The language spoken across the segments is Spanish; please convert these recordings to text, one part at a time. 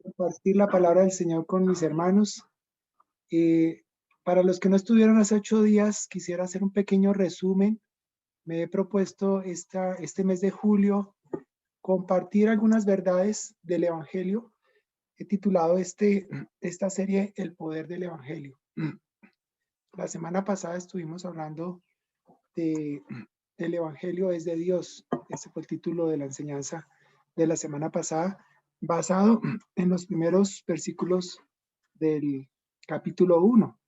Compartir la palabra del Señor con mis hermanos. Eh, para los que no estuvieron hace 8 días, quisiera hacer un pequeño resumen. Me he propuesto este mes de julio compartir algunas verdades del Evangelio. He titulado esta serie El poder del Evangelio. La semana pasada estuvimos hablando de el Evangelio es de Dios. Ese fue el título de la enseñanza de la semana pasada, basado en los primeros versículos del capítulo 1.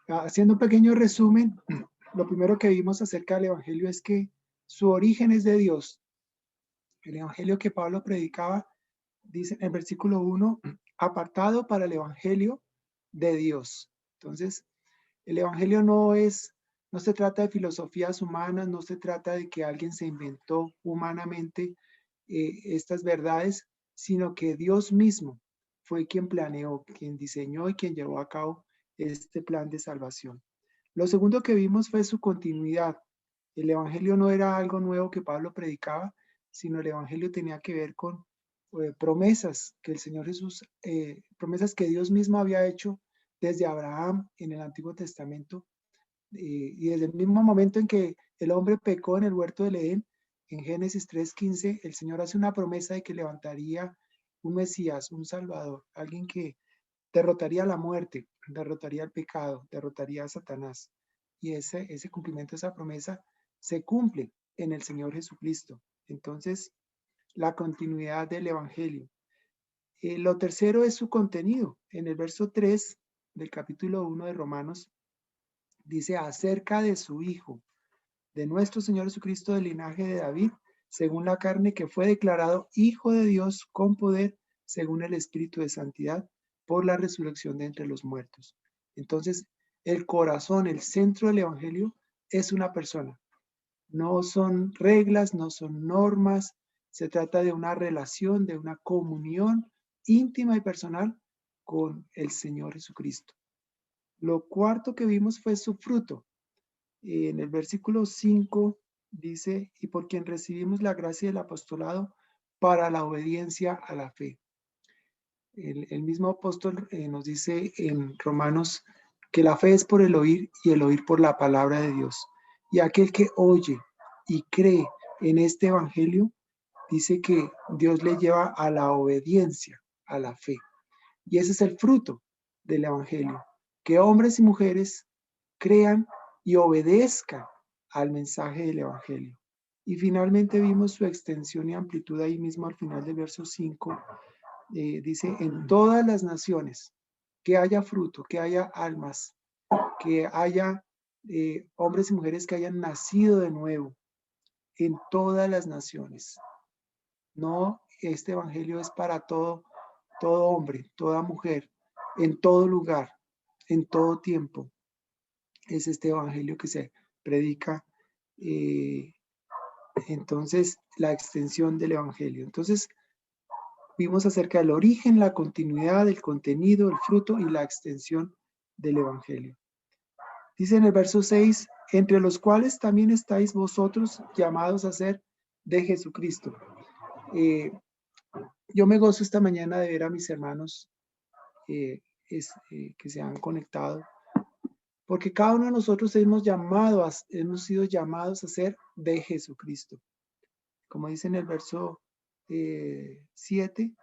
Haciendo un pequeño resumen, lo primero que vimos acerca del Evangelio es que su origen es de Dios. El Evangelio que Pablo predicaba, dice en el versículo 1, apartado para el Evangelio de Dios. Entonces, el Evangelio no se trata de filosofías humanas, no se trata de que alguien se inventó humanamente estas verdades, sino que Dios mismo fue quien planeó, quien diseñó y quien llevó a cabo este plan de salvación. Lo segundo que vimos fue su continuidad. El Evangelio no era algo nuevo que Pablo predicaba, sino el Evangelio tenía que ver con promesas que el Señor Jesús, promesas que Dios mismo había hecho desde Abraham en el Antiguo Testamento, y desde el mismo momento en que el hombre pecó en el huerto del Edén, en Génesis 3:15, el Señor hace una promesa de que levantaría un Mesías, un Salvador, alguien que derrotaría la muerte, derrotaría el pecado, derrotaría a Satanás. Y ese cumplimiento de esa promesa se cumple en el Señor Jesucristo. Entonces, la continuidad del Evangelio. Lo tercero es su contenido. En el verso 3 del capítulo 1 de Romanos, dice acerca de su Hijo, de nuestro Señor Jesucristo del linaje de David, según la carne, que fue declarado Hijo de Dios con poder, según el Espíritu de Santidad, por la resurrección de entre los muertos. Entonces, el corazón, el centro del Evangelio es una persona. No son reglas, no son normas, se trata de una relación, de una comunión íntima y personal con el Señor Jesucristo. Lo cuarto que vimos fue su fruto. En el versículo 5 dice, y por quien recibimos la gracia del apostolado para la obediencia a la fe. El mismo apóstol nos dice en Romanos que la fe es por el oír y el oír por la palabra de Dios. Y aquel que oye y cree en este evangelio, dice que Dios le lleva a la obediencia, a la fe. Y ese es el fruto del evangelio, que hombres y mujeres crean y obedezcan al mensaje del evangelio. Y finalmente vimos su extensión y amplitud ahí mismo al final del verso 5. Dice, en todas las naciones, que haya fruto, que haya almas, que haya hombres y mujeres que hayan nacido de nuevo, en todas las naciones. No, este evangelio es para todo hombre, toda mujer, en todo lugar, en todo tiempo. Es este evangelio que se predica. Entonces, la extensión del evangelio. Entonces, vimos acerca del origen, la continuidad, el contenido, el fruto y la extensión del evangelio. Dice en el verso 6, entre los cuales también estáis vosotros llamados a ser de Jesucristo. Yo me gozo esta mañana de ver a mis hermanos que se han conectado, porque cada uno de nosotros hemos sido llamados a ser de Jesucristo. Como dice en el verso 7,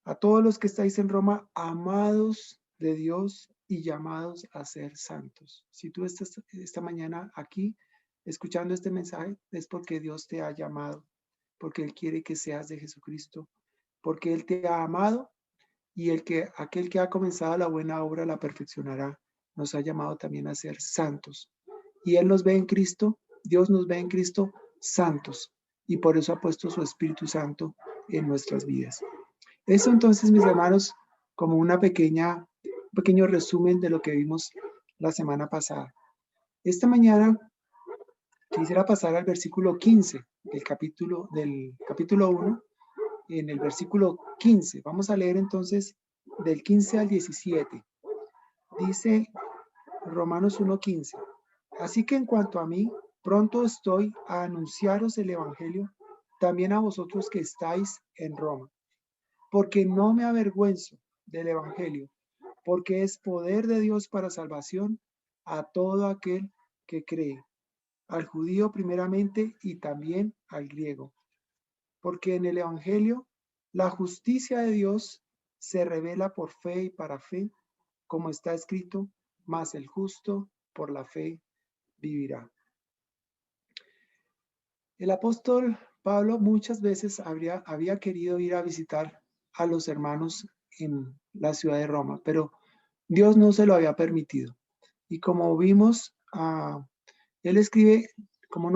a todos los que estáis en Roma, amados de Dios y llamados a ser santos. Si tú estás esta mañana aquí escuchando este mensaje, es porque Dios te ha llamado, porque Él quiere que seas de Jesucristo, porque Él te ha amado y aquel que ha comenzado la buena obra la perfeccionará. Nos ha llamado también a ser santos. Y Él nos ve en Cristo, Dios nos ve en Cristo santos, y por eso ha puesto su Espíritu Santo en nuestras vidas. Eso entonces, mis hermanos, como un pequeño resumen de lo que vimos la semana pasada. Esta mañana quisiera pasar al versículo 15 del capítulo 1, en el versículo 15. Vamos a leer entonces del 15 al 17. Dice Romanos 1:15. Así que en cuanto a mí, pronto estoy a anunciaros el evangelio también a vosotros que estáis en Roma, porque no me avergüenzo del evangelio, porque es poder de Dios para salvación a todo aquel que cree, al judío primeramente y también al griego. Porque en el evangelio la justicia de Dios se revela por fe y para fe, como está escrito, mas el justo por la fe vivirá. El apóstol Pablo muchas veces había querido ir a visitar a los hermanos en la ciudad de Roma, pero Dios no se lo había permitido. Y como vimos, él escribe, como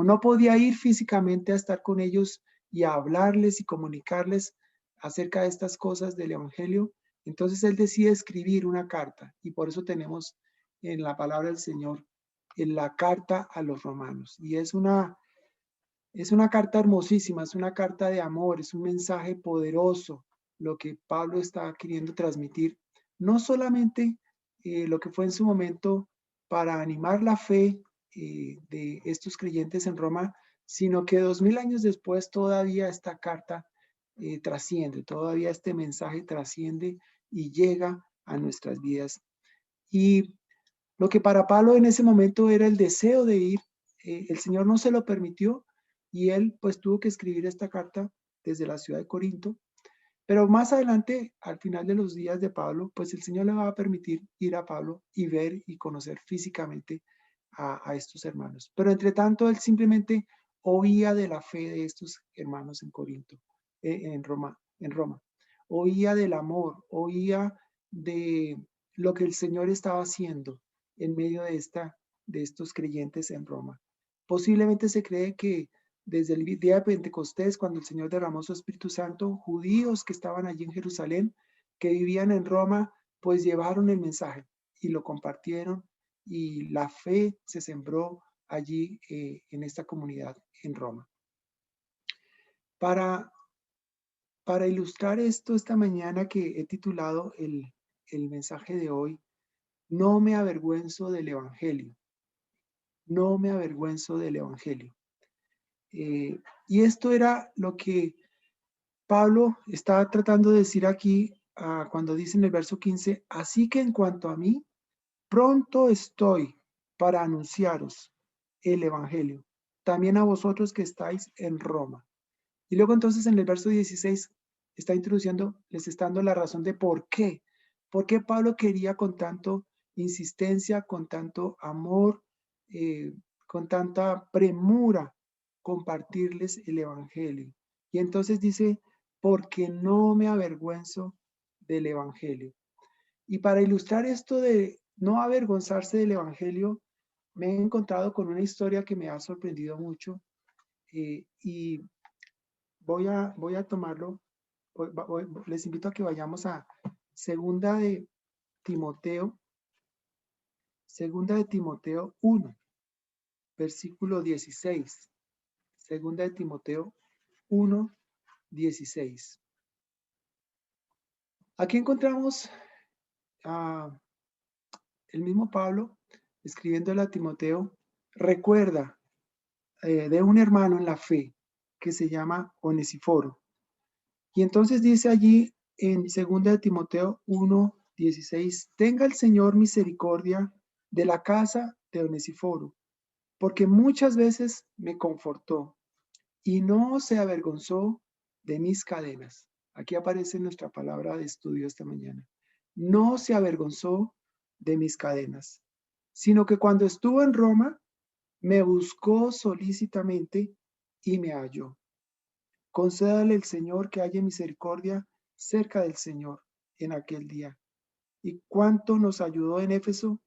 no podía ir físicamente a estar con ellos y a hablarles y comunicarles acerca de estas cosas del Evangelio, entonces él decide escribir una carta, y por eso tenemos en la palabra del Señor en la carta a los romanos. Y es una carta hermosísima, es una carta de amor, es un mensaje poderoso lo que Pablo está queriendo transmitir. No solamente lo que fue en su momento para animar la fe de estos creyentes en Roma, sino que 2000 años después todavía esta carta trasciende, todavía este mensaje trasciende y llega a nuestras vidas. Y lo que para Pablo en ese momento era el deseo de ir, el Señor no se lo permitió y él pues tuvo que escribir esta carta desde la ciudad de Corinto. Pero más adelante, al final de los días de Pablo, pues el Señor le va a permitir ir a Pablo y ver y conocer físicamente a estos hermanos. Pero entre tanto, él simplemente oía de la fe de estos hermanos en Corinto, en Roma. Oía del amor, oía de lo que el Señor estaba haciendo en medio de estos creyentes en Roma. Posiblemente se cree que desde el día de Pentecostés, cuando el Señor derramó su Espíritu Santo, judíos que estaban allí en Jerusalén, que vivían en Roma, pues llevaron el mensaje y lo compartieron, y la fe se sembró allí en esta comunidad en Roma. Para ilustrar esto esta mañana, que he titulado el mensaje de hoy, no me avergüenzo del Evangelio. No me avergüenzo del Evangelio. Y esto era lo que Pablo está tratando de decir aquí cuando dice en el verso 15, así que en cuanto a mí, pronto estoy para anunciaros el Evangelio, también a vosotros que estáis en Roma. Y luego entonces en el verso 16 está introduciendo, les está dando la razón de por qué Pablo quería con tanto insistencia, con tanto amor, con tanta premura compartirles el Evangelio. Y entonces dice, porque no me avergüenzo del Evangelio. Y para ilustrar esto de no avergonzarse del Evangelio, me he encontrado con una historia que me ha sorprendido mucho, y voy a tomarlo. Les invito a que vayamos a segunda de Timoteo 1, versículo 16. Segunda de Timoteo 1, 16. Aquí encontramos el mismo Pablo escribiéndole a Timoteo, recuerda de un hermano en la fe que se llama Onesíforo. Y entonces dice allí en 2 de Timoteo 1, 16, tenga el Señor misericordia de la casa de Onesíforo, porque muchas veces me confortó y no se avergonzó de mis cadenas. Aquí aparece nuestra palabra de estudio esta mañana. No se avergonzó de mis cadenas, sino que cuando estuvo en Roma, me buscó solícitamente y me halló. Concédale el Señor que haya misericordia cerca del Señor en aquel día. Y cuánto nos ayudó en Éfeso,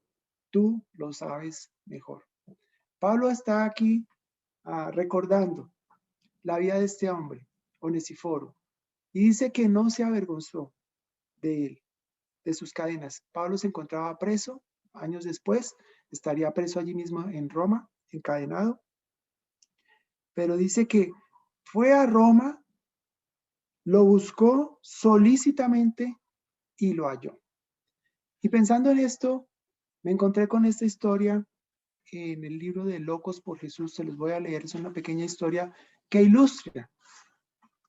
tú lo sabes mejor. Pablo está aquí recordando la vida de este hombre, Onesíforo, y dice que no se avergonzó de él, de sus cadenas. Pablo se encontraba preso, años después estaría preso allí mismo en Roma, encadenado, pero dice que fue a Roma, lo buscó solícitamente y lo halló. Y pensando en esto, me encontré con esta historia en el libro de Locos por Jesús. Se los voy a leer, es una pequeña historia que ilustra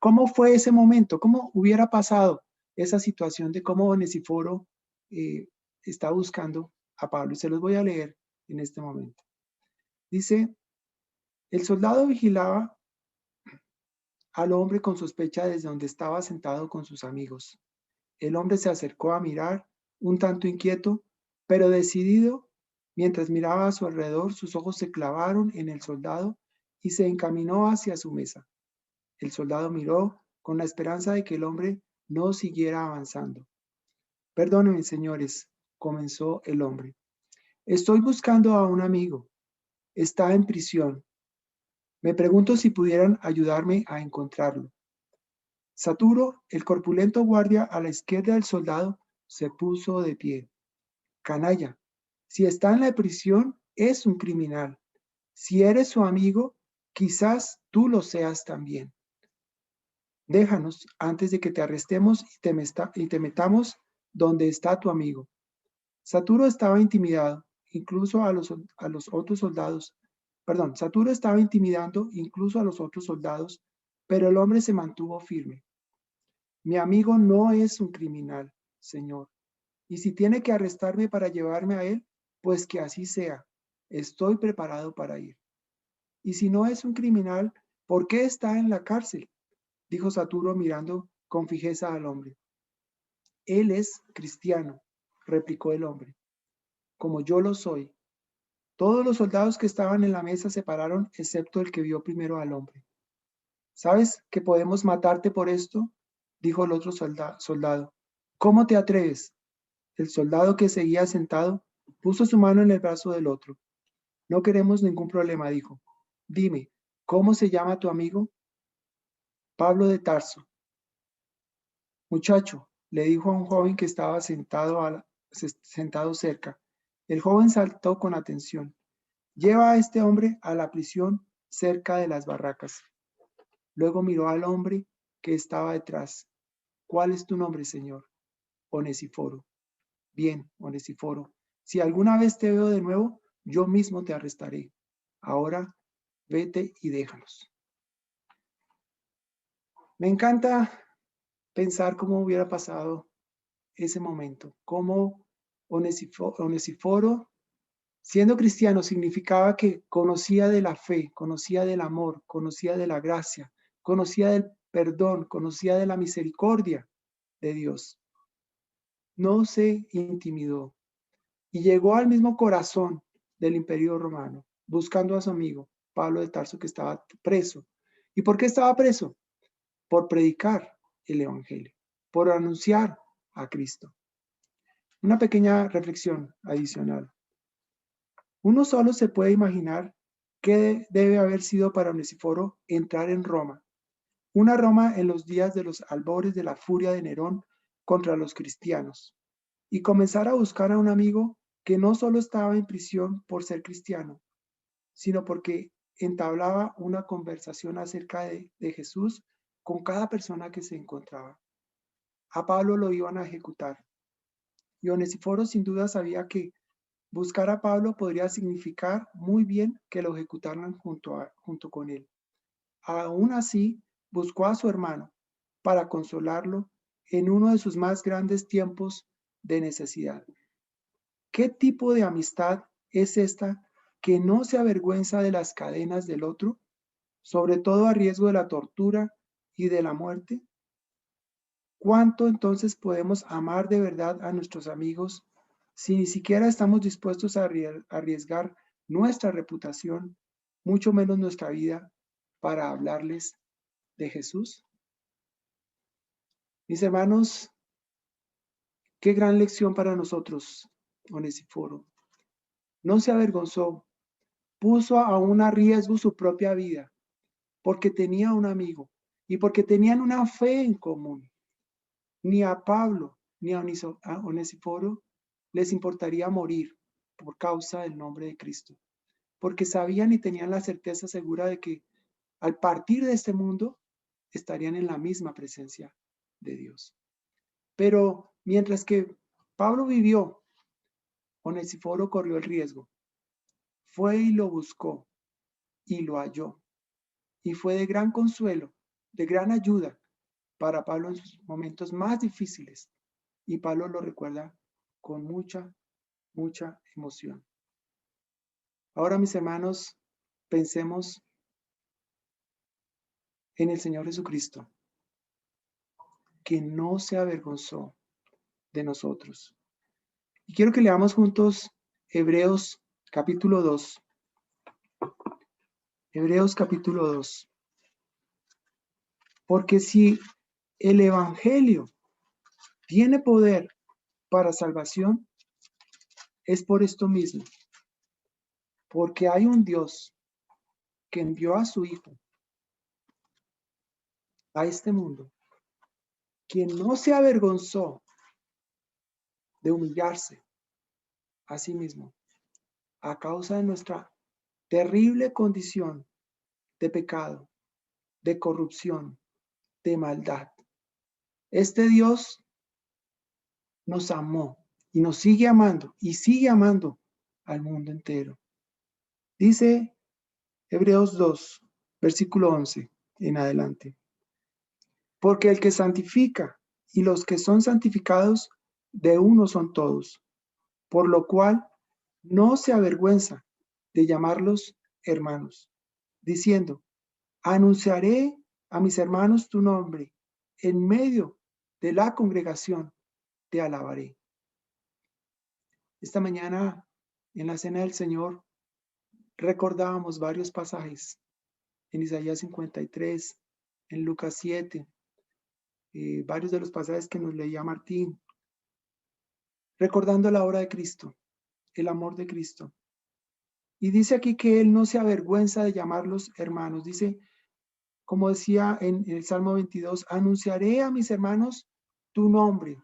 ¿Cómo fue ese momento? ¿Cómo hubiera pasado esa situación de cómo Onesíforo está buscando a Pablo? Y se los voy a leer en este momento. Dice, el soldado vigilaba al hombre con sospecha desde donde estaba sentado con sus amigos. El hombre se acercó a mirar, un tanto inquieto, pero decidido. Mientras miraba a su alrededor, sus ojos se clavaron en el soldado y se encaminó hacia su mesa. El soldado miró con la esperanza de que el hombre no siguiera avanzando. Perdónenme, señores, comenzó el hombre. Estoy buscando a un amigo. Está en prisión. Me pregunto si pudieran ayudarme a encontrarlo. Saturo, el corpulento guardia a la izquierda del soldado, se puso de pie. Canalla, si está en la prisión, es un criminal. Si eres su amigo, quizás tú lo seas también. Déjanos antes de que te arrestemos y te metamos donde está tu amigo. Saturo estaba intimidado, incluso a los otros soldados. Perdón, Saturo estaba intimidando incluso a los otros soldados, pero el hombre se mantuvo firme. Mi amigo no es un criminal, señor. Y si tiene que arrestarme para llevarme a él, pues que así sea. Estoy preparado para ir. Y si no es un criminal, ¿por qué está en la cárcel? Dijo Saturo mirando con fijeza al hombre. Él es cristiano, replicó el hombre, como yo lo soy. Todos los soldados que estaban en la mesa se pararon, excepto el que vio primero al hombre. ¿Sabes que podemos matarte por esto? Dijo el otro soldado. ¿Cómo te atreves? El soldado que seguía sentado puso su mano en el brazo del otro. No queremos ningún problema, dijo. Dime, ¿cómo se llama tu amigo? Pablo de Tarso. Muchacho, le dijo a un joven que estaba sentado cerca. El joven saltó con atención. Lleva a este hombre a la prisión cerca de las barracas. Luego miró al hombre que estaba detrás. ¿Cuál es tu nombre, señor? Onesíforo. Bien, Onesíforo. Si alguna vez te veo de nuevo, yo mismo te arrestaré. Ahora vete y déjanos. Me encanta pensar cómo hubiera pasado ese momento, cómo Onesíforo, siendo cristiano, significaba que conocía de la fe, conocía del amor, conocía de la gracia, conocía del perdón, conocía de la misericordia de Dios. No se intimidó y llegó al mismo corazón del Imperio Romano, buscando a su amigo Pablo de Tarso, que estaba preso. ¿Y por qué estaba preso? Por predicar el Evangelio, por anunciar a Cristo. Una pequeña reflexión adicional. Uno solo se puede imaginar qué debe haber sido para Onesíforo entrar en Roma, una Roma en los días de los albores de la furia de Nerón contra los cristianos, y comenzar a buscar a un amigo que no solo estaba en prisión por ser cristiano, sino porque entablaba una conversación acerca de Jesús con cada persona que se encontraba. A Pablo lo iban a ejecutar, y Onesíforo sin duda sabía que buscar a Pablo podría significar muy bien que lo ejecutaran junto con él. Aún así, buscó a su hermano para consolarlo en uno de sus más grandes tiempos de necesidad. ¿Qué tipo de amistad es esta que no se avergüenza de las cadenas del otro, sobre todo a riesgo de la tortura y de la muerte? ¿Cuánto entonces podemos amar de verdad a nuestros amigos si ni siquiera estamos dispuestos a arriesgar nuestra reputación, mucho menos nuestra vida, para hablarles de Jesús? Mis hermanos, qué gran lección para nosotros, Onesíforo. No se avergonzó, puso aún a riesgo su propia vida, porque tenía un amigo y porque tenían una fe en común. Ni a Pablo ni a Onesíforo les importaría morir por causa del nombre de Cristo, porque sabían y tenían la certeza segura de que al partir de este mundo estarían en la misma presencia de Dios. Pero mientras que Pablo vivió, Onesíforo corrió el riesgo. Fue y lo buscó y lo halló. Y fue de gran consuelo de gran ayuda para Pablo en sus momentos más difíciles. Y Pablo lo recuerda con mucha emoción. Ahora, mis hermanos, pensemos en el Señor Jesucristo, que no se avergonzó de nosotros. Y quiero que leamos juntos Hebreos capítulo 2. Hebreos capítulo 2. Porque si el Evangelio tiene poder para salvación, es por esto mismo. Porque hay un Dios que envió a su Hijo a este mundo, quien no se avergonzó de humillarse a sí mismo a causa de nuestra terrible condición de pecado, de corrupción, de maldad. Este Dios nos amó y nos sigue amando y sigue amando al mundo entero. Dice Hebreos 2, versículo 11 en adelante. Porque el que santifica y los que son santificados de uno son todos, por lo cual no se avergüenza de llamarlos hermanos, diciendo, anunciaré a mis hermanos tu nombre, en medio de la congregación te alabaré. Esta mañana en la cena del Señor recordábamos varios pasajes en Isaías 53, en Lucas 7, varios de los pasajes que nos leía Martín, recordando la obra de Cristo, el amor de Cristo. Y dice aquí que Él no se avergüenza de llamarlos hermanos. Dice, como decía en el Salmo 22, anunciaré a mis hermanos tu nombre.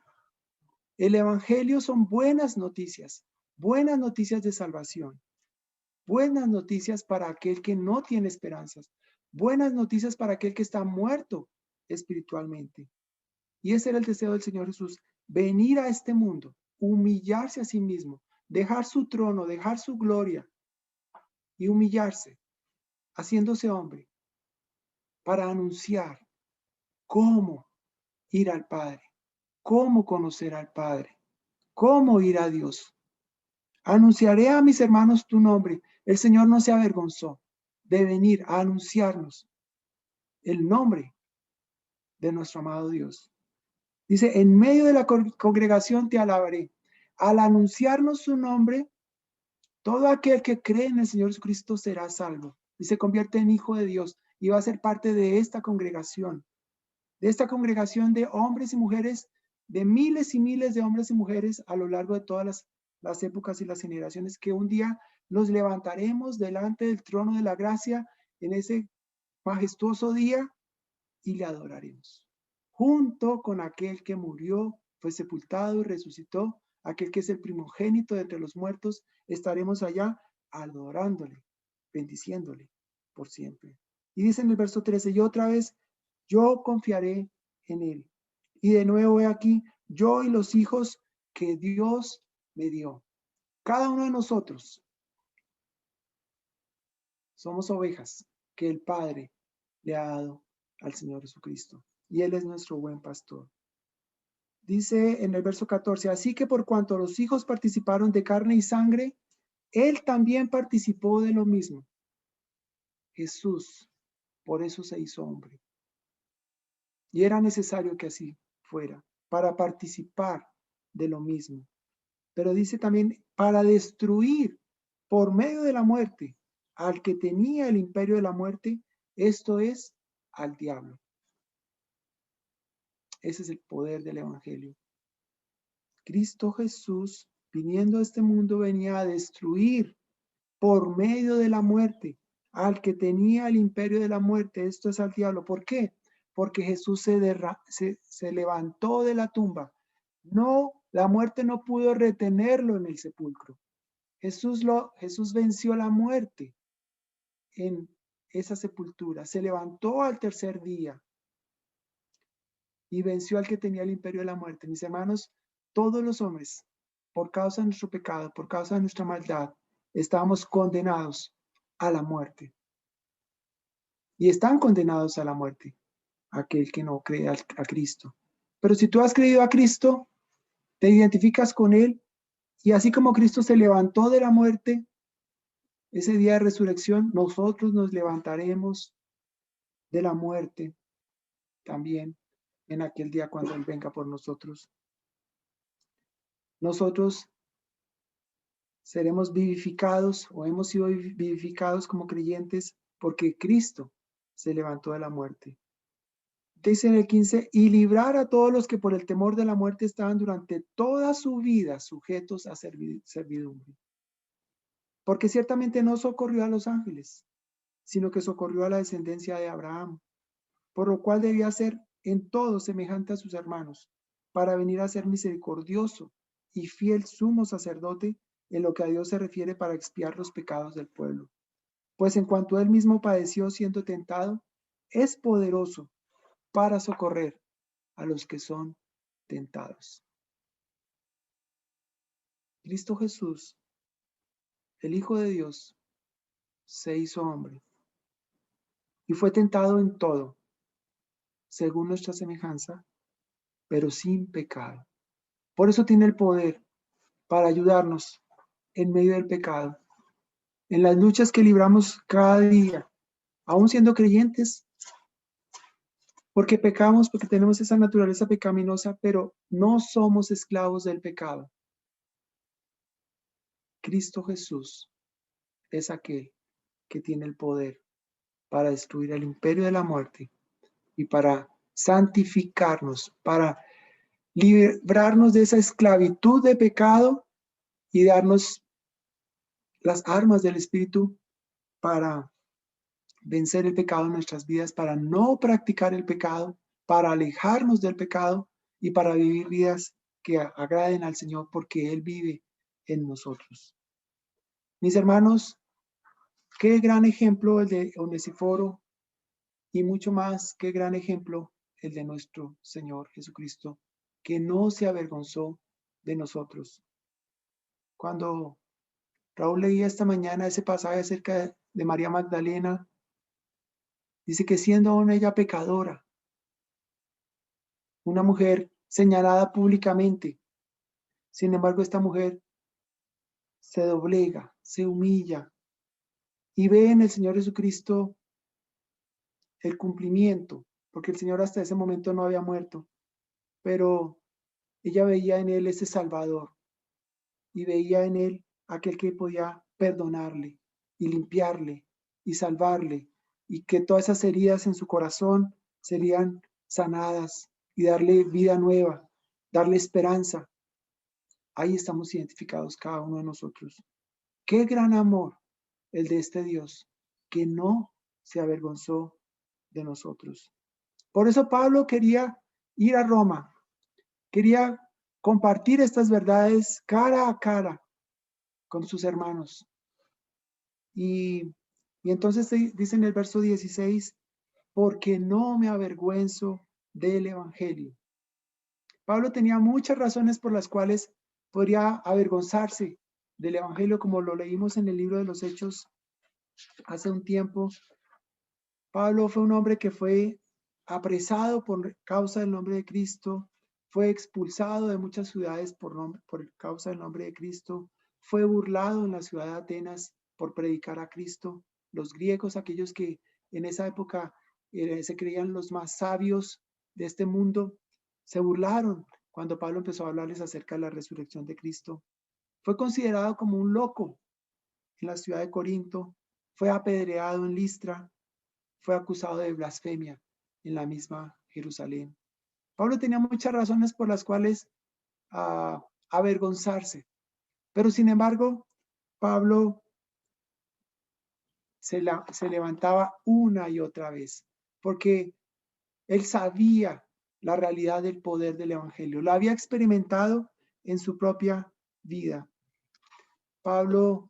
El Evangelio son buenas noticias de salvación, buenas noticias para aquel que no tiene esperanzas, buenas noticias para aquel que está muerto espiritualmente. Y ese era el deseo del Señor Jesús, venir a este mundo, humillarse a sí mismo, dejar su trono, dejar su gloria y humillarse, haciéndose hombre, para anunciar cómo ir al Padre, cómo conocer al Padre, cómo ir a Dios. Anunciaré a mis hermanos tu nombre. El Señor no se avergonzó de venir a anunciarnos el nombre de nuestro amado Dios. Dice, en medio de la congregación te alabaré. Al anunciarnos su nombre, todo aquel que cree en el Señor Jesucristo será salvo y se convierte en hijo de Dios y va a ser parte de esta congregación de hombres y mujeres, de miles y miles de hombres y mujeres a lo largo de todas las épocas y las generaciones, que un día nos levantaremos delante del trono de la gracia en ese majestuoso día y le adoraremos. Junto con aquel que murió, fue sepultado y resucitó, aquel que es el primogénito de entre los muertos, estaremos allá adorándole, bendiciéndole por siempre. Y dice en el verso 13, y otra vez, yo confiaré en él. Y de nuevo he aquí, yo y los hijos que Dios me dio. Cada uno de nosotros somos ovejas que el Padre le ha dado al Señor Jesucristo. Y Él es nuestro buen pastor. Dice en el verso 14, así que por cuanto los hijos participaron de carne y sangre, Él también participó de lo mismo. Jesús, por eso se hizo hombre. Y era necesario que así fuera, para participar de lo mismo. Pero dice también, para destruir por medio de la muerte al que tenía el imperio de la muerte, esto es, al diablo. Ese es el poder del Evangelio. Cristo Jesús, viniendo a este mundo, venía a destruir por medio de la muerte al que tenía el imperio de la muerte, esto es al diablo. ¿Por qué? Porque Jesús se levantó de la tumba. No, la muerte no pudo retenerlo en el sepulcro. Jesús venció la muerte en esa sepultura. Se levantó al tercer día y venció al que tenía el imperio de la muerte. Mis hermanos, todos los hombres, por causa de nuestro pecado, por causa de nuestra maldad, estábamos condenados a la muerte. Y están condenados a la muerte. aquel que no cree a Cristo. Pero si tú has creído a Cristo, te identificas con Él, y así como Cristo se levantó de la muerte, ese día de resurrección, nosotros nos levantaremos de la muerte también en aquel día cuando Él venga por nosotros. Nosotros seremos vivificados o hemos sido vivificados como creyentes porque Cristo se levantó de la muerte. Dice en el 15, y librar a todos los que por el temor de la muerte estaban durante toda su vida sujetos a servidumbre. Porque ciertamente no socorrió a los ángeles, sino que socorrió a la descendencia de Abraham, por lo cual debía ser en todo semejante a sus hermanos, para venir a ser misericordioso y fiel sumo sacerdote en lo que a Dios se refiere para expiar los pecados del pueblo. Pues en cuanto él mismo padeció siendo tentado, es poderoso para socorrer a los que son tentados. Cristo Jesús, el Hijo de Dios, se hizo hombre y fue tentado en todo, según nuestra semejanza, pero sin pecado. Por eso tiene el poder para ayudarnos en medio del pecado, en las luchas que libramos cada día, aún siendo creyentes, porque pecamos, porque tenemos esa naturaleza pecaminosa, pero no somos esclavos del pecado. Cristo Jesús es aquel que tiene el poder para destruir el imperio de la muerte y para santificarnos, para librarnos de esa esclavitud de pecado y darnos las armas del Espíritu para vencer el pecado en nuestras vidas, para no practicar el pecado, para alejarnos del pecado y para vivir vidas que agraden al Señor porque Él vive en nosotros. Mis hermanos, qué gran ejemplo el de Onesíforo y mucho más, qué gran ejemplo el de nuestro Señor Jesucristo, que no se avergonzó de nosotros. Cuando Raúl leía esta mañana ese pasaje acerca de María Magdalena, dice que siendo aún ella pecadora, una mujer señalada públicamente, sin embargo esta mujer se doblega, se humilla y ve en el Señor Jesucristo el cumplimiento, porque el Señor hasta ese momento no había muerto, pero ella veía en Él ese Salvador y veía en Él aquel que podía perdonarle y limpiarle y salvarle y que todas esas heridas en su corazón serían sanadas y darle vida nueva, darle esperanza. Ahí estamos identificados cada uno de nosotros. Qué gran amor el de este Dios, que no se avergonzó de nosotros. Por eso Pablo quería ir a Roma, quería compartir estas verdades cara a cara con sus hermanos. Y entonces dice en el verso 16, porque no me avergüenzo del Evangelio. Pablo tenía muchas razones por las cuales podría avergonzarse del Evangelio, como lo leímos en el libro de los Hechos hace un tiempo. Pablo fue un hombre que fue apresado por causa del nombre de Cristo, fue expulsado de muchas ciudades por causa del nombre de Cristo, fue burlado en la ciudad de Atenas por predicar a Cristo. Los griegos, aquellos que en esa época se creían los más sabios de este mundo, se burlaron cuando Pablo empezó a hablarles acerca de la resurrección de Cristo. Fue considerado como un loco en la ciudad de Corinto, fue apedreado en Listra, fue acusado de blasfemia en la misma Jerusalén. Pablo tenía muchas razones por las cuales avergonzarse, pero sin embargo, Pablo se levantaba una y otra vez, porque él sabía la realidad del poder del Evangelio, lo había experimentado en su propia vida. Pablo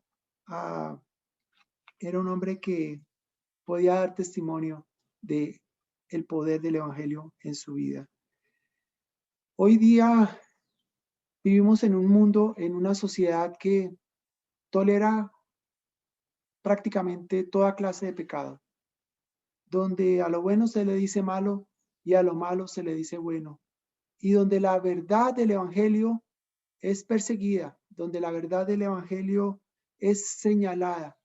era un hombre que podía dar testimonio de el poder del Evangelio en su vida. Hoy día vivimos en un mundo, en una sociedad que tolera prácticamente toda clase de pecado, donde a lo bueno se le dice malo y a lo malo se le dice bueno. Y donde la verdad del evangelio es perseguida, donde la verdad del evangelio es señalada,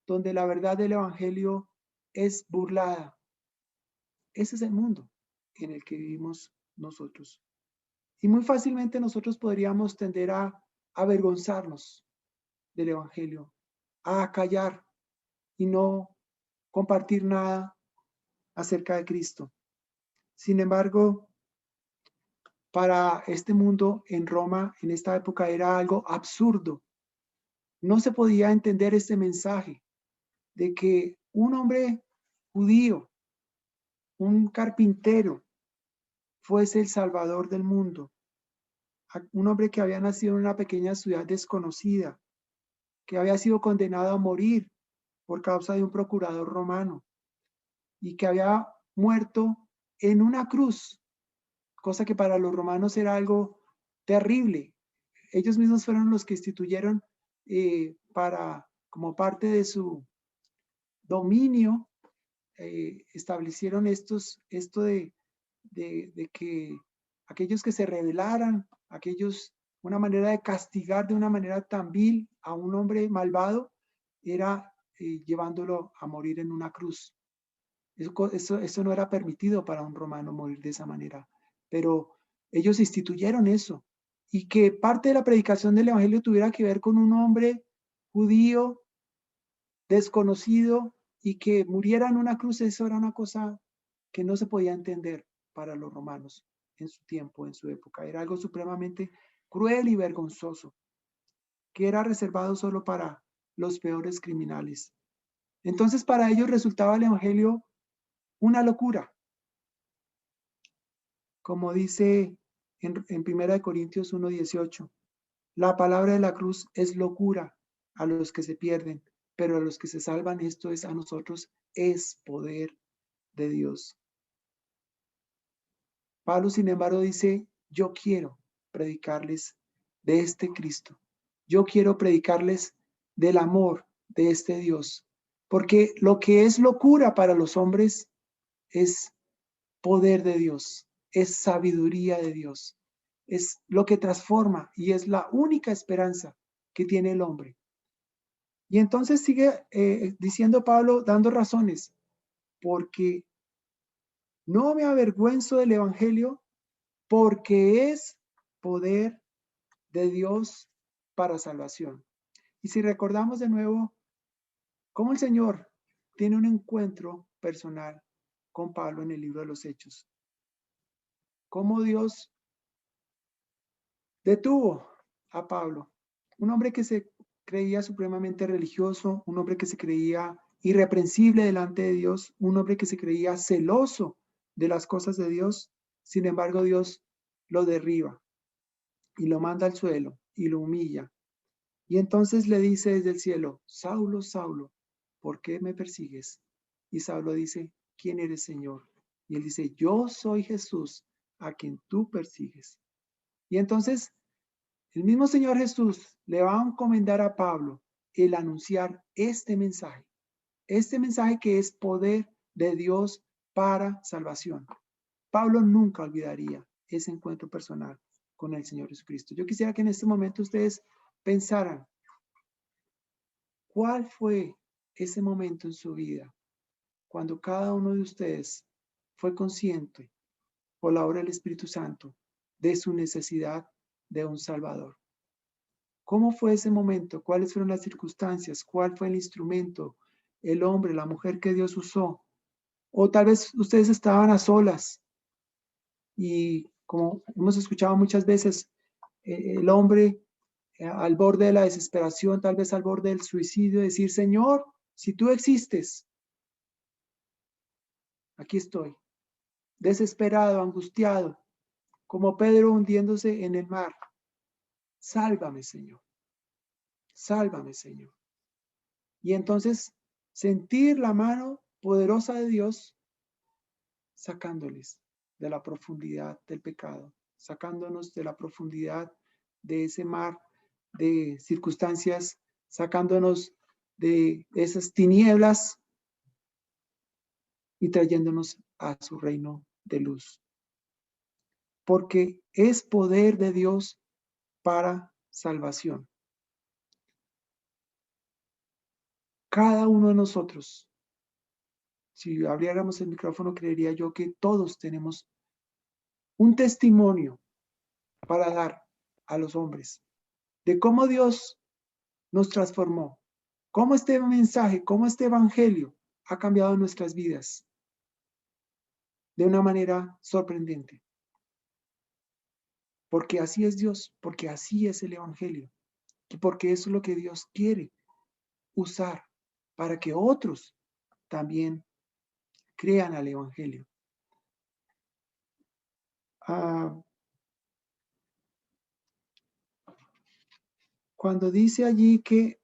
donde la verdad del evangelio es burlada. Ese es el mundo en el que vivimos nosotros. Y muy fácilmente nosotros podríamos tender a avergonzarnos del evangelio, a callar y no compartir nada acerca de Cristo. Sin embargo, para este mundo en Roma, en esta época, era algo absurdo. No se podía entender este mensaje de que un hombre judío, un carpintero, fuese el salvador del mundo. Un hombre que había nacido en una pequeña ciudad desconocida, que había sido condenado a morir por causa de un procurador romano y que había muerto en una cruz, cosa que para los romanos era algo terrible. Ellos mismos fueron los que instituyeron como parte de su dominio, establecieron esto de que aquellos que se rebelaran, una manera de castigar de una manera tan vil a un hombre malvado era llevándolo a morir en una cruz. Eso no era permitido para un romano morir de esa manera, pero ellos instituyeron eso. Y que parte de la predicación del evangelio tuviera que ver con un hombre judío desconocido y que muriera en una cruz, eso era una cosa que no se podía entender para los romanos en su tiempo, en su época. Era algo supremamente cruel y vergonzoso, que era reservado solo para los peores criminales. Entonces para ellos resultaba el evangelio una locura. Como dice en 1 Corintios 1:18, la palabra de la cruz es locura a los que se pierden, pero a los que se salvan, esto es a nosotros, es poder de Dios. Pablo, sin embargo, dice, yo quiero predicarles de este Cristo. Yo quiero predicarles del amor de este Dios, porque lo que es locura para los hombres es poder de Dios, es sabiduría de Dios, es lo que transforma y es la única esperanza que tiene el hombre. Y entonces sigue diciendo Pablo, dando razones, porque no me avergüenzo del evangelio, porque es poder de Dios para salvación. Y si recordamos de nuevo cómo el Señor tiene un encuentro personal con Pablo en el libro de los Hechos, cómo Dios detuvo a Pablo, un hombre que se creía supremamente religioso, un hombre que se creía irreprensible delante de Dios, un hombre que se creía celoso de las cosas de Dios. Sin embargo, Dios lo derriba y lo manda al suelo y lo humilla. Y entonces le dice desde el cielo, Saulo, Saulo, ¿por qué me persigues? Y Saulo dice, ¿quién eres, Señor? Y él dice, yo soy Jesús, a quien tú persigues. Y entonces el mismo Señor Jesús le va a encomendar a Pablo el anunciar este mensaje que es poder de Dios para salvación. Pablo nunca olvidaría ese encuentro personal con el Señor Jesucristo. Yo quisiera que en este momento ustedes pensaran, ¿cuál fue ese momento en su vida cuando cada uno de ustedes fue consciente por la obra del Espíritu Santo de su necesidad de un Salvador? ¿Cómo fue ese momento? ¿Cuáles fueron las circunstancias? ¿Cuál fue el instrumento, el hombre, la mujer que Dios usó? O tal vez ustedes estaban a solas y como hemos escuchado muchas veces, el hombre al borde de la desesperación, tal vez al borde del suicidio, decir, Señor, si tú existes, aquí estoy, desesperado, angustiado, como Pedro hundiéndose en el mar. Sálvame, Señor. Sálvame, Señor. Y entonces sentir la mano poderosa de Dios sacándoles de la profundidad del pecado, sacándonos de la profundidad de ese mar de circunstancias, sacándonos de esas tinieblas y trayéndonos a su reino de luz. Porque es poder de Dios para salvación. Cada uno de nosotros, si abriéramos el micrófono, creería yo que todos tenemos un testimonio para dar a los hombres de cómo Dios nos transformó, cómo este mensaje, cómo este evangelio ha cambiado nuestras vidas de una manera sorprendente. Porque así es Dios, porque así es el evangelio, y porque eso es lo que Dios quiere usar para que otros también crean al evangelio. Cuando dice allí que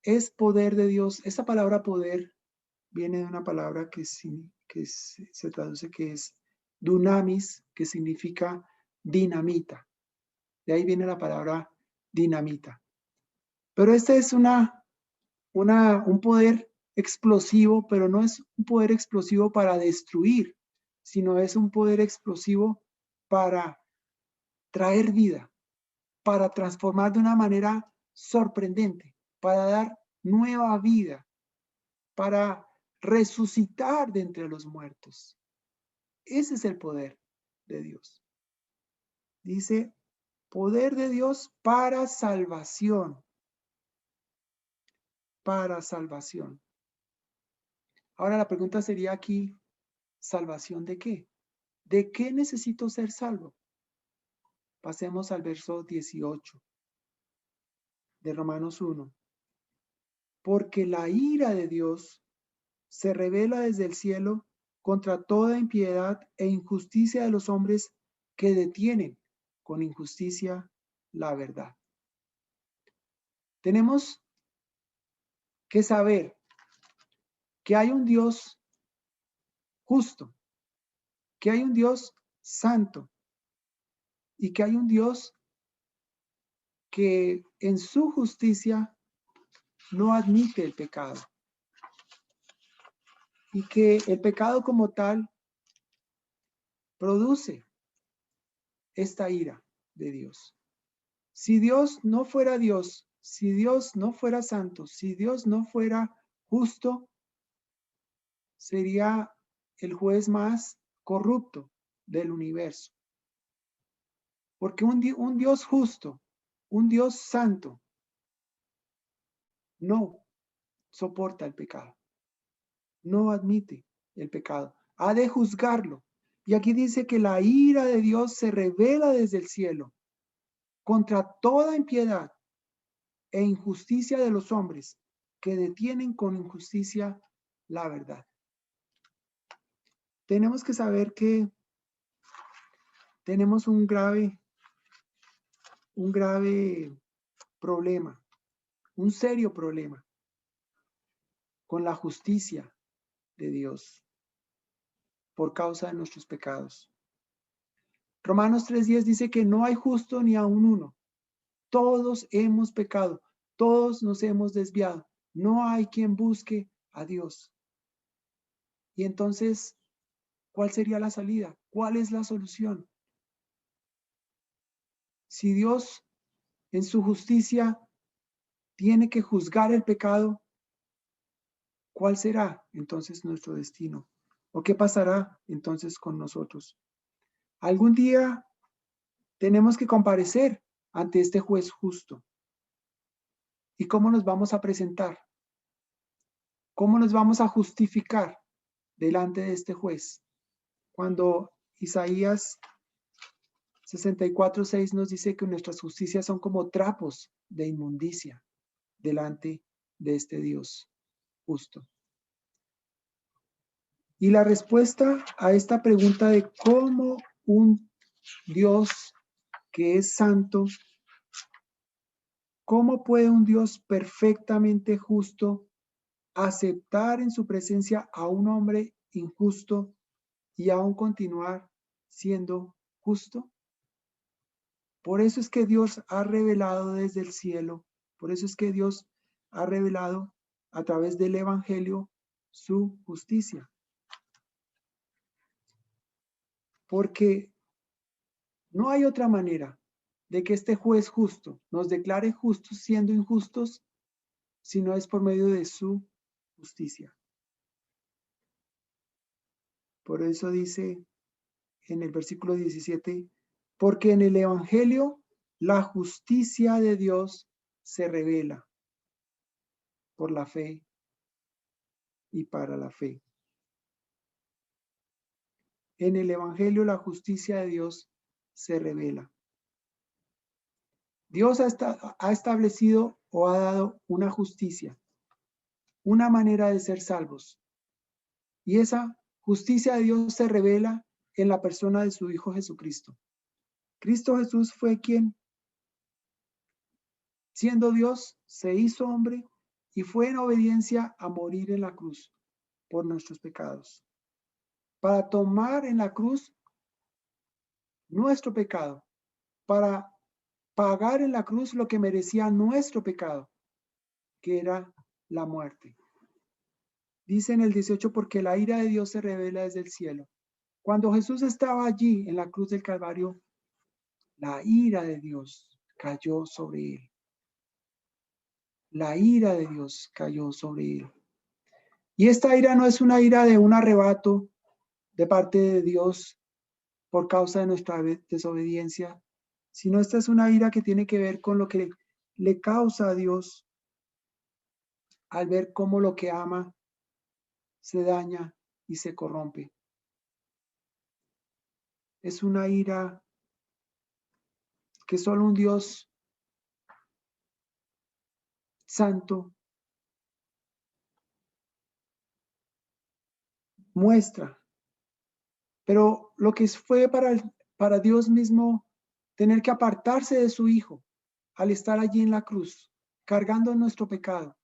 es poder de Dios, esa palabra poder viene de una palabra que se traduce que es dunamis, que significa dinamita. De ahí viene la palabra dinamita. Pero este es un poder explosivo, pero no es un poder explosivo para destruir, sino es un poder explosivo para traer vida, para transformar de una manera sorprendente, para dar nueva vida, para resucitar de entre los muertos. Ese es el poder de Dios. Dice, poder de Dios para salvación. Para salvación. Ahora la pregunta sería aquí, ¿salvación de qué? ¿De qué necesito ser salvo? Pasemos al verso 18 de Romanos 1. Porque la ira de Dios se revela desde el cielo contra toda impiedad e injusticia de los hombres que detienen con injusticia la verdad. Tenemos que saber que hay un Dios justo, que hay un Dios santo y que hay un Dios que en su justicia no admite el pecado y que el pecado como tal produce esta ira de Dios. Si Dios no fuera Dios, si Dios no fuera santo, si Dios no fuera justo, sería el juez más corrupto del universo. Porque un Dios justo, un Dios santo, no soporta el pecado, no admite el pecado, ha de juzgarlo. Y aquí dice que la ira de Dios se revela desde el cielo contra toda impiedad e injusticia de los hombres que detienen con injusticia la verdad. Tenemos que saber que tenemos un grave problema, un serio problema con la justicia de Dios por causa de nuestros pecados. Romanos 3:10 dice que no hay justo ni aun uno. Todos hemos pecado, todos nos hemos desviado. No hay quien busque a Dios. Y entonces, ¿cuál sería la salida? ¿Cuál es la solución? Si Dios en su justicia tiene que juzgar el pecado, ¿cuál será entonces nuestro destino? ¿O qué pasará entonces con nosotros? Algún día tenemos que comparecer ante este juez justo. ¿Y cómo nos vamos a presentar? ¿Cómo nos vamos a justificar delante de este juez? Cuando Isaías 64:6 nos dice que nuestras justicias son como trapos de inmundicia delante de este Dios justo. Y la respuesta a esta pregunta de cómo un Dios que es santo, cómo puede un Dios perfectamente justo aceptar en su presencia a un hombre injusto y aún continuar siendo justo. Por eso es que Dios ha revelado desde el cielo, por eso es que Dios ha revelado a través del Evangelio su justicia. porque no hay otra manera de que este juez justo nos declare justos siendo injustos, si no es por medio de su justicia. Por eso dice en el versículo 17, porque en el Evangelio la justicia de Dios se revela por la fe y para la fe. En el Evangelio la justicia de Dios se revela. Dios ha establecido o ha dado una justicia, una manera de ser salvos. Y esa justicia de Dios se revela en la persona de su Hijo Jesucristo. Cristo Jesús fue quien, siendo Dios, se hizo hombre y fue en obediencia a morir en la cruz por nuestros pecados, para tomar en la cruz nuestro pecado, para pagar en la cruz lo que merecía nuestro pecado, que era la muerte. Dice en el 18, porque la ira de Dios se revela desde el cielo. Cuando Jesús estaba allí en la cruz del Calvario, la ira de Dios cayó sobre él. La ira de Dios cayó sobre él. Y esta ira no es una ira de un arrebato de parte de Dios por causa de nuestra desobediencia, sino esta es una ira que tiene que ver con lo que le causa a Dios al ver cómo lo que ama se daña y se corrompe. Es una ira que solo un Dios santo muestra. Pero lo que fue para Dios mismo tener que apartarse de su Hijo al estar allí en la cruz, cargando nuestro pecado,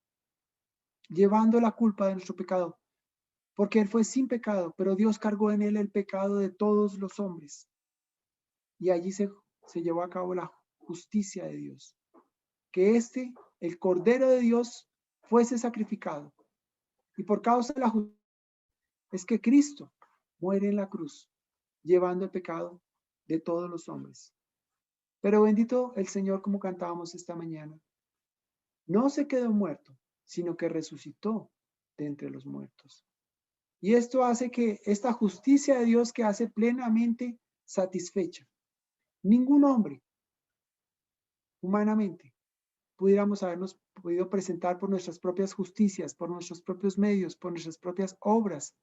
llevando la culpa de nuestro pecado, porque Él fue sin pecado, pero Dios cargó en Él el pecado de todos los hombres. Y allí se llevó a cabo la justicia de Dios. Que el Cordero de Dios, fuese sacrificado. Y por causa de la justicia es que Cristo muere en la cruz, llevando el pecado de todos los hombres. Pero bendito el Señor, como cantábamos esta mañana, no se quedó muerto, sino que resucitó de entre los muertos. Y esto hace que esta justicia de Dios que hace plenamente satisfecha. Ningún hombre, humanamente, pudiéramos habernos podido presentar por nuestras propias justicias, por nuestros propios medios, por nuestras propias obras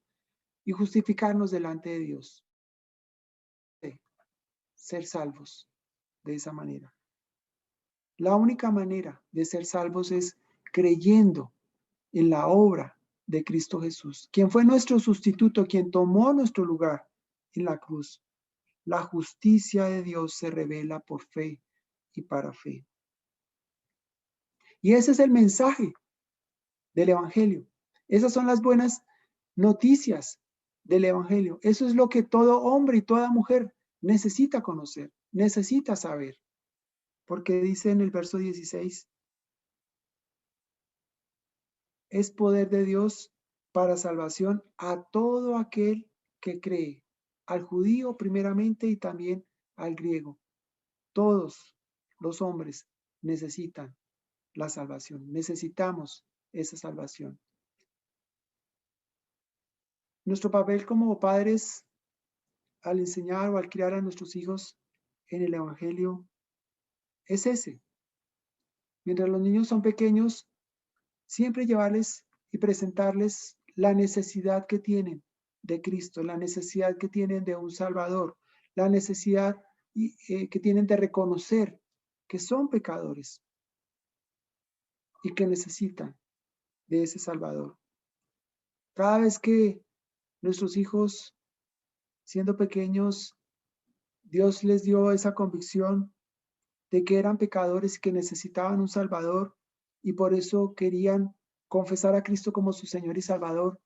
y justificarnos delante de Dios. Ser salvos de esa manera. La única manera de ser salvos es creyendo en la obra de Cristo Jesús, quien fue nuestro sustituto, quien tomó nuestro lugar en la cruz. La justicia de Dios se revela por fe y para fe. Y ese es el mensaje del Evangelio. Esas son las buenas noticias del Evangelio. Eso es lo que todo hombre y toda mujer necesita conocer, necesita saber. Porque dice en el verso 16, es poder de Dios para salvación a todo aquel que cree, al judío primeramente y también al griego. Todos los hombres necesitan la salvación, necesitamos esa salvación. Nuestro papel como padres al enseñar o al criar a nuestros hijos en el Evangelio es ese. Mientras los niños son pequeños, siempre llevarles y presentarles la necesidad que tienen de Cristo, la necesidad que tienen de un Salvador, la necesidad que tienen de reconocer que son pecadores y que necesitan de ese Salvador. Cada vez que nuestros hijos, siendo pequeños, Dios les dio esa convicción de que eran pecadores y que necesitaban un Salvador y por eso querían confesar a Cristo como su Señor y Salvador,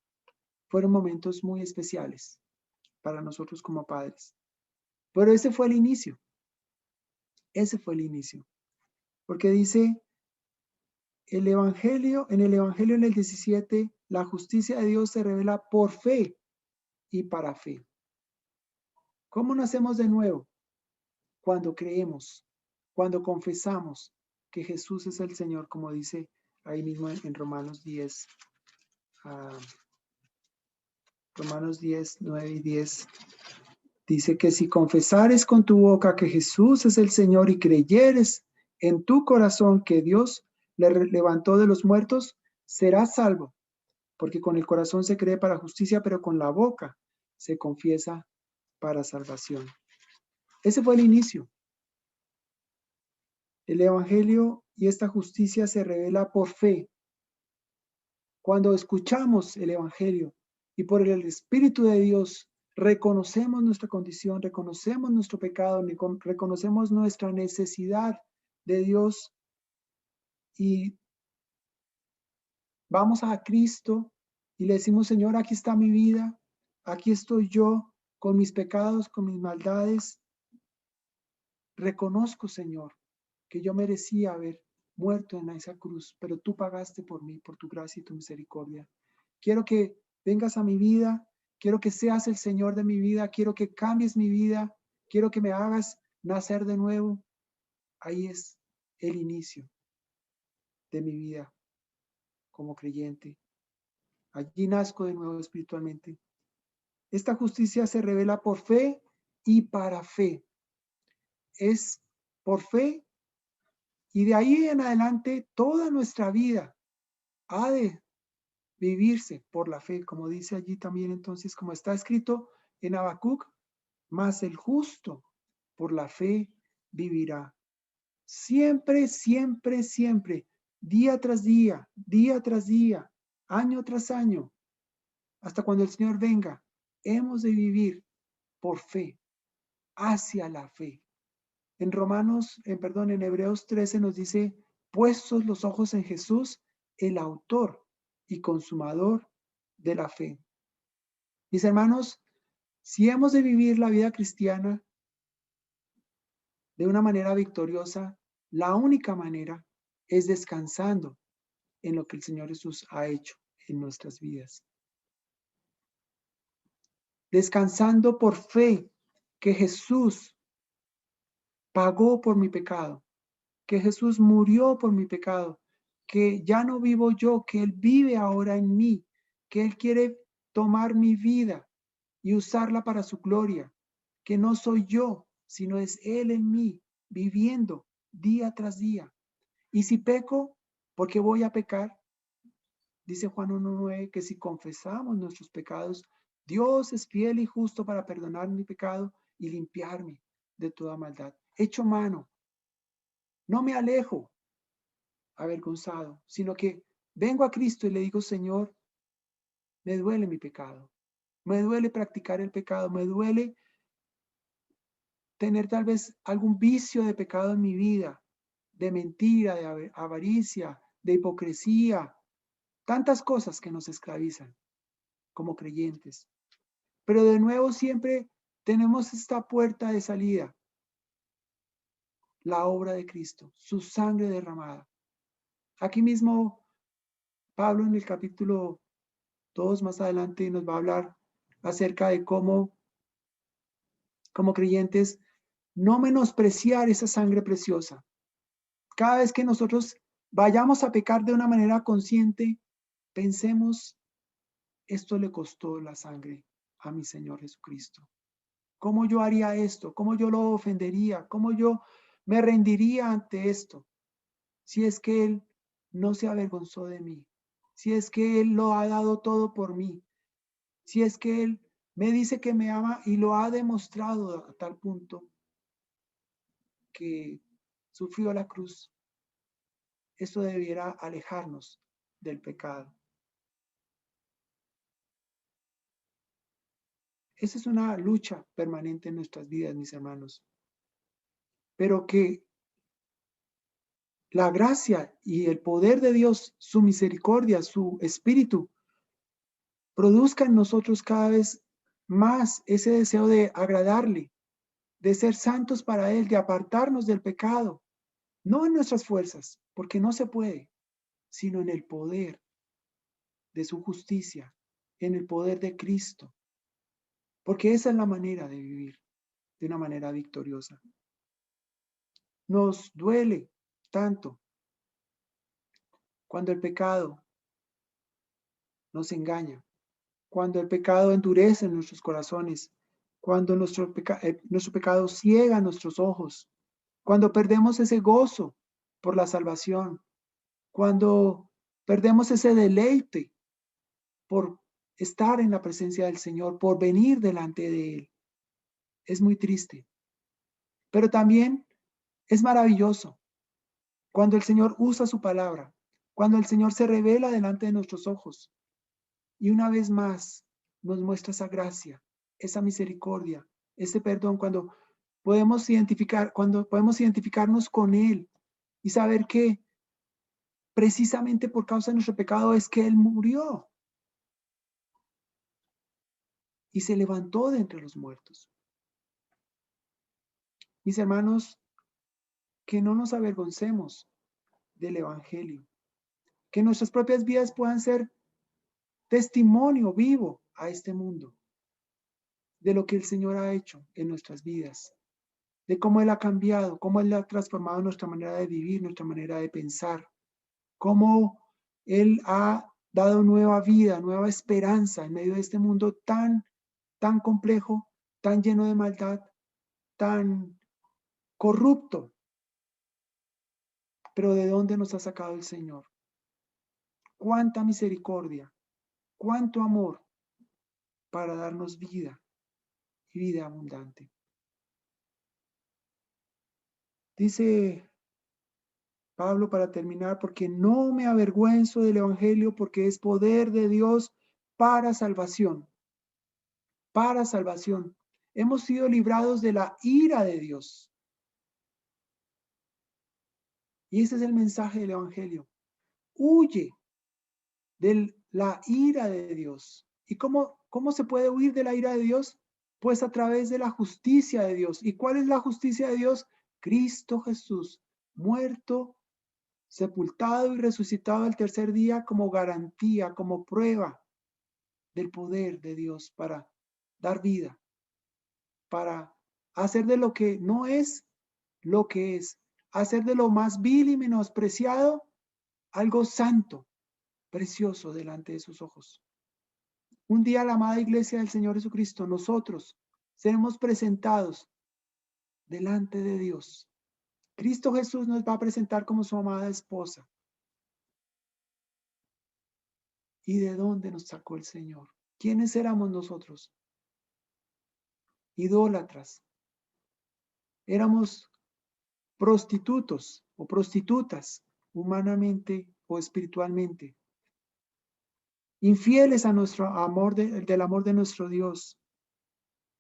fueron momentos muy especiales para nosotros como padres. Pero ese fue el inicio. Ese fue el inicio. Porque dice el Evangelio, en el 17, la justicia de Dios se revela por fe y para fe. ¿Cómo nacemos de nuevo? Cuando creemos, cuando confesamos que Jesús es el Señor, como dice ahí mismo en Romanos 10, Romanos 10, 9 y 10. Dice que si confesares con tu boca que Jesús es el Señor y creyeres en tu corazón que Dios le levantó de los muertos, serás salvo. Porque con el corazón se cree para justicia, pero con la boca se confiesa para salvación. Ese fue el inicio. El Evangelio y esta justicia se revela por fe. Cuando escuchamos el Evangelio y por el Espíritu de Dios reconocemos nuestra condición, reconocemos nuestro pecado, reconocemos nuestra necesidad de Dios y vamos a Cristo y le decimos, Señor, aquí está mi vida, aquí estoy yo con mis pecados, con mis maldades. Reconozco, Señor, que yo merecía haber muerto en esa cruz, pero tú pagaste por mí, por tu gracia y tu misericordia. Quiero que vengas a mi vida, quiero que seas el Señor de mi vida, quiero que cambies mi vida, quiero que me hagas nacer de nuevo. Ahí es el inicio de mi vida como creyente. Allí nazco de nuevo espiritualmente. Esta justicia se revela por fe y para fe. Es por fe y de ahí en adelante toda nuestra vida ha de vivirse por la fe, como dice allí también entonces, como está escrito en Habacuc, mas el justo por la fe vivirá. Siempre, siempre, siempre, día tras día, año tras año, hasta cuando el Señor venga, hemos de vivir por fe, hacia la fe. En en Hebreos 13 nos dice, puestos los ojos en Jesús, el autor y consumador de la fe. Mis hermanos, si hemos de vivir la vida cristiana de una manera victoriosa, la única manera es descansando en lo que el Señor Jesús ha hecho en nuestras vidas. Descansando por fe que Jesús pagó por mi pecado, que Jesús murió por mi pecado, que ya no vivo yo, que Él vive ahora en mí, que Él quiere tomar mi vida y usarla para su gloria, que no soy yo, sino es Él en mí, viviendo día tras día. Y si peco, ¿por qué voy a pecar? Dice Juan 1:9 que si confesamos nuestros pecados, Dios es fiel y justo para perdonar mi pecado y limpiarme de toda maldad. Echo mano, no me alejo avergonzado, sino que vengo a Cristo y le digo, Señor, me duele mi pecado, me duele practicar el pecado, me duele tener tal vez algún vicio de pecado en mi vida, de mentira, de avaricia, de hipocresía, tantas cosas que nos esclavizan como creyentes. Pero de nuevo siempre tenemos esta puerta de salida, la obra de Cristo, su sangre derramada. Aquí mismo Pablo en el capítulo 2 más adelante nos va a hablar acerca de cómo como creyentes no menospreciar esa sangre preciosa. Cada vez que nosotros vayamos a pecar de una manera consciente, pensemos, esto le costó la sangre a mi Señor Jesucristo. ¿Cómo yo haría esto? ¿Cómo yo lo ofendería? ¿Cómo yo me rendiría ante esto? Si es que Él no se avergonzó de mí, si es que Él lo ha dado todo por mí, si es que Él me dice que me ama y lo ha demostrado a tal punto que sufrió la cruz. Esto debiera alejarnos del pecado. Esa es una lucha permanente en nuestras vidas, mis hermanos. Pero que la gracia y el poder de Dios, su misericordia, su espíritu, produzca en nosotros cada vez más ese deseo de agradarle, de ser santos para Él, de apartarnos del pecado, no en nuestras fuerzas, porque no se puede, sino en el poder de su justicia, en el poder de Cristo, porque esa es la manera de vivir. de una manera victoriosa. Nos duele tanto cuando el pecado nos engaña, cuando el pecado endurece nuestros corazones, cuando nuestro pecado ciega nuestros ojos, cuando perdemos ese gozo por la salvación, cuando perdemos ese deleite por estar en la presencia del Señor, por venir delante de Él. Es muy triste. Pero también es maravilloso cuando el Señor usa su palabra, cuando el Señor se revela delante de nuestros ojos y una vez más nos muestra esa gracia, esa misericordia, ese perdón, cuando podemos identificarnos con Él y saber que precisamente por causa de nuestro pecado es que Él murió y se levantó de entre los muertos. Mis hermanos, que no nos avergoncemos del Evangelio, que nuestras propias vidas puedan ser testimonio vivo a este mundo de lo que el Señor ha hecho en nuestras vidas, de cómo Él ha cambiado, cómo Él ha transformado nuestra manera de vivir, nuestra manera de pensar, cómo Él ha dado nueva vida, nueva esperanza en medio de este mundo tan complejo, tan lleno de maldad, tan corrupto. Pero ¿de dónde nos ha sacado el Señor? Cuánta misericordia, cuánto amor para darnos vida y vida abundante. Dice Pablo para terminar, porque no me avergüenzo del Evangelio, porque es poder de Dios para salvación. Para salvación. Hemos sido librados de la ira de Dios. Y ese es el mensaje del Evangelio. Huye de la ira de Dios. ¿Y cómo se puede huir de la ira de Dios? Pues a través de la justicia de Dios. ¿Y cuál es la justicia de Dios? Cristo Jesús, muerto, sepultado y resucitado al tercer día como garantía, como prueba del poder de Dios para dar vida, para hacer de lo que no es lo que es, hacer de lo más vil y menospreciado algo santo, precioso delante de sus ojos. Un día la amada iglesia del Señor Jesucristo, nosotros seremos presentados delante de Dios. Cristo Jesús nos va a presentar como su amada esposa. ¿Y de dónde nos sacó el Señor? ¿Quiénes éramos nosotros? Idólatras. Éramos prostitutos o prostitutas, humanamente o espiritualmente. Infieles a nuestro amor, del amor de nuestro Dios.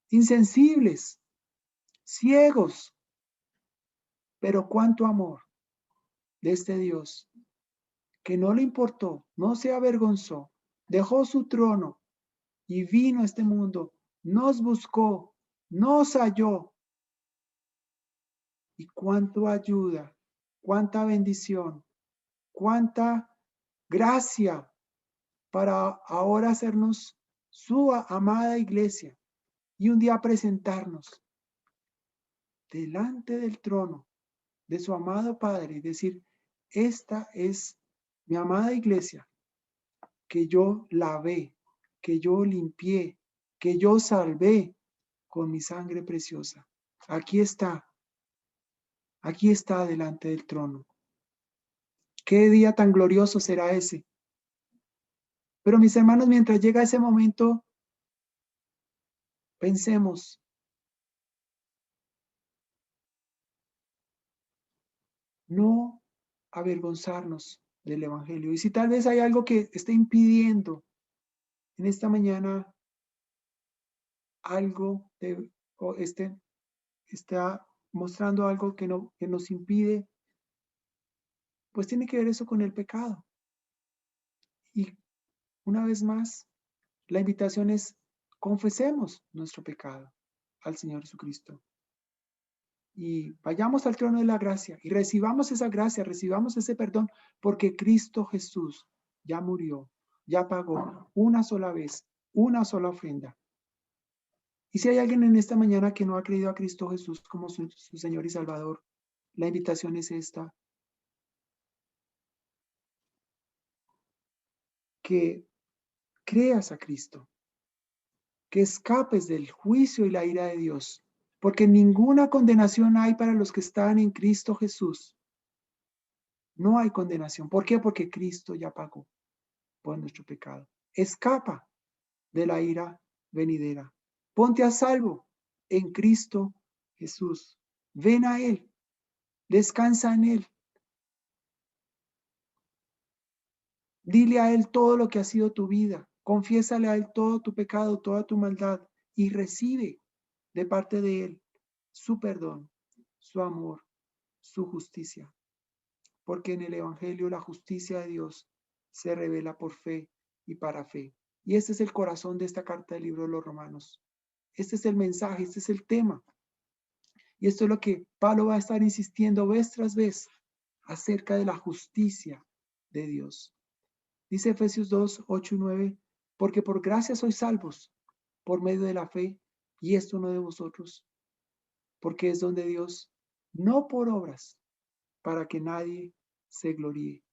Insensibles, ciegos. Pero cuánto amor de este Dios que no le importó, no se avergonzó, dejó su trono y vino a este mundo, nos buscó, nos halló. Y cuánto ayuda, cuánta bendición, cuánta gracia para ahora hacernos su amada iglesia y un día presentarnos delante del trono de su amado Padre y decir, esta es mi amada iglesia, que yo lavé, que yo limpié, que yo salvé con mi sangre preciosa. Aquí está delante del trono. Qué día tan glorioso será ese. Pero mis hermanos, mientras llega ese momento, pensemos, no avergonzarnos del Evangelio. Y si tal vez hay algo que esté impidiendo en esta mañana, algo o está mostrando algo que nos impide, pues tiene que ver eso con el pecado. Y una vez más, la invitación es confesemos nuestro pecado al Señor Jesucristo. Y vayamos al trono de la gracia y recibamos esa gracia, recibamos ese perdón, porque Cristo Jesús ya murió, ya pagó una sola vez, una sola ofrenda. Y si hay alguien en esta mañana que no ha creído a Cristo Jesús como su Señor y Salvador, la invitación es esta, que creas a Cristo, que escapes del juicio y la ira de Dios, porque ninguna condenación hay para los que están en Cristo Jesús. No hay condenación. ¿Por qué? Porque Cristo ya pagó por nuestro pecado. Escapa de la ira venidera. Ponte a salvo en Cristo Jesús. Ven a Él, descansa en Él. Dile a Él todo lo que ha sido tu vida. Confiésale a Él todo tu pecado, toda tu maldad y recibe de parte de Él su perdón, su amor, su justicia. Porque en el Evangelio la justicia de Dios se revela por fe y para fe. Y este es el corazón de esta carta del libro de los Romanos. Este es el mensaje, este es el tema. Y esto es lo que Pablo va a estar insistiendo vez tras vez acerca de la justicia de Dios. Dice Efesios 2, 8 y 9, porque por gracia sois salvos, por medio de la fe, y esto no de vosotros, porque es don de Dios, no por obras, para que nadie se gloríe.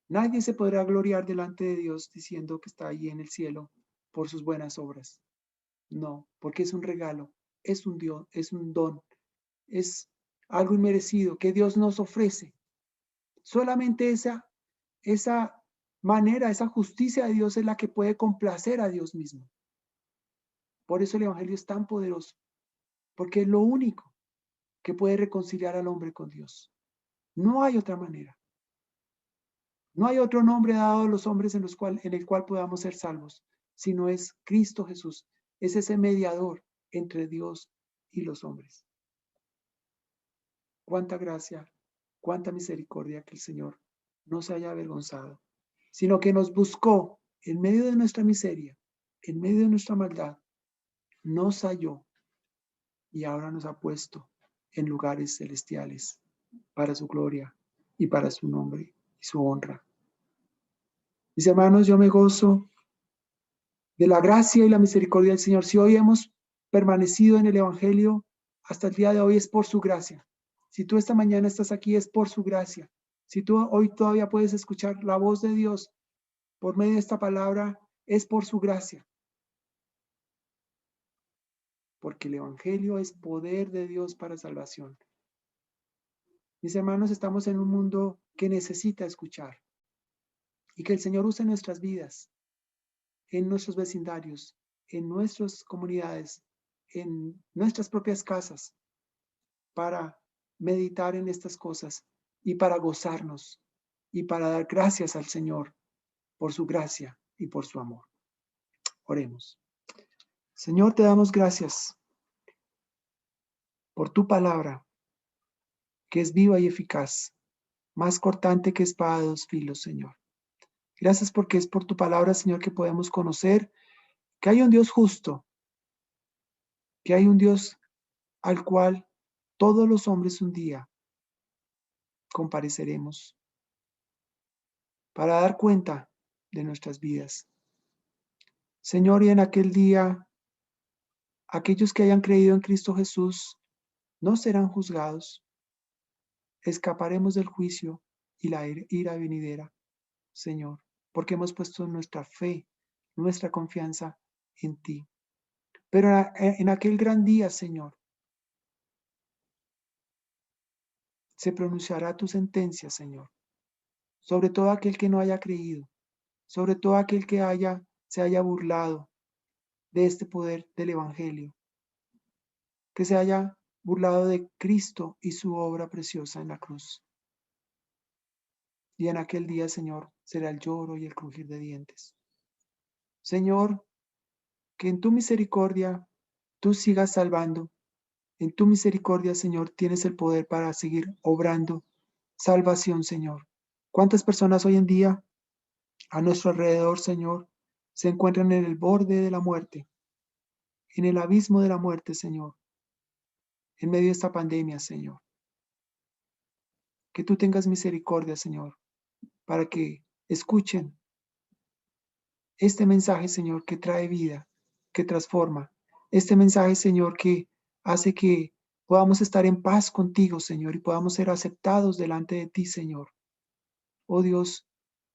Nadie se podrá gloriar delante de Dios diciendo que está ahí en el cielo por sus buenas obras. No, porque es un regalo, es un Dios, es un don, es algo inmerecido que Dios nos ofrece. Solamente esa manera, esa justicia de Dios es la que puede complacer a Dios mismo. Por eso el Evangelio es tan poderoso, porque es lo único que puede reconciliar al hombre con Dios. No hay otra manera. No hay otro nombre dado a los hombres en el cual podamos ser salvos, sino es Cristo Jesús. Es ese mediador entre Dios y los hombres. Cuánta gracia, cuánta misericordia que el Señor no se haya avergonzado, sino que nos buscó en medio de nuestra miseria, en medio de nuestra maldad, nos halló y ahora nos ha puesto en lugares celestiales para su gloria y para su nombre y su honra. Mis hermanos, yo me gozo de la gracia y la misericordia del Señor. Si hoy hemos permanecido en el Evangelio hasta el día de hoy es por su gracia. Si tú esta mañana estás aquí es por su gracia. Si tú hoy todavía puedes escuchar la voz de Dios por medio de esta palabra, es por su gracia. Porque el Evangelio es poder de Dios para salvación. Mis hermanos, estamos en un mundo que necesita escuchar y que el Señor use en nuestras vidas, en nuestros vecindarios, en nuestras comunidades, en nuestras propias casas, para meditar en estas cosas y para gozarnos y para dar gracias al Señor por su gracia y por su amor. Oremos. Señor, te damos gracias por tu palabra, que es viva y eficaz, más cortante que espada de dos filos, Señor. Gracias porque es por tu palabra, Señor, que podemos conocer que hay un Dios justo, que hay un Dios al cual todos los hombres un día compareceremos para dar cuenta de nuestras vidas. Señor, y en aquel día, aquellos que hayan creído en Cristo Jesús no serán juzgados. Escaparemos del juicio y la ira venidera, Señor, porque hemos puesto nuestra fe, nuestra confianza en ti. Pero en aquel gran día, Señor, se pronunciará tu sentencia, Señor, sobre todo aquel que no haya creído, sobre todo aquel que se haya burlado de este poder del Evangelio, que se haya burlado de Cristo y su obra preciosa en la cruz. Y en aquel día, Señor, será el lloro y el crujir de dientes. Señor, que en tu misericordia tú sigas salvando. En tu misericordia, Señor, tienes el poder para seguir obrando salvación, Señor. ¿Cuántas personas hoy en día a nuestro alrededor, Señor, se encuentran en el borde de la muerte, en el abismo de la muerte, Señor, en medio de esta pandemia, Señor? Que tú tengas misericordia, Señor, para que escuchen este mensaje, Señor, que trae vida, que transforma, Este mensaje, Señor, que hace que podamos estar en paz contigo, Señor, y podamos ser aceptados delante de ti, Señor. Oh Dios,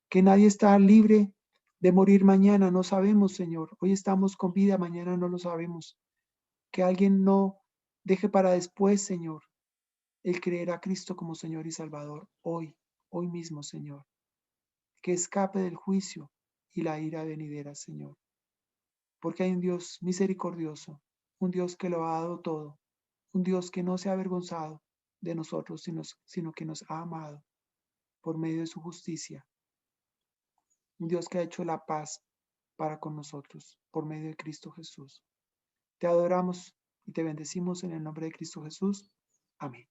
que nadie está libre de morir mañana, no sabemos, Señor. Hoy estamos con vida, mañana no lo sabemos. Que alguien no deje para después, Señor, el creer a Cristo como Señor y Salvador. Hoy mismo, Señor. Que escape del juicio y la ira venidera, Señor. Porque hay un Dios misericordioso, un Dios que lo ha dado todo, un Dios que no se ha avergonzado de nosotros, sino que nos ha amado por medio de su justicia, un Dios que ha hecho la paz para con nosotros por medio de Cristo Jesús. Te adoramos y te bendecimos en el nombre de Cristo Jesús. Amén.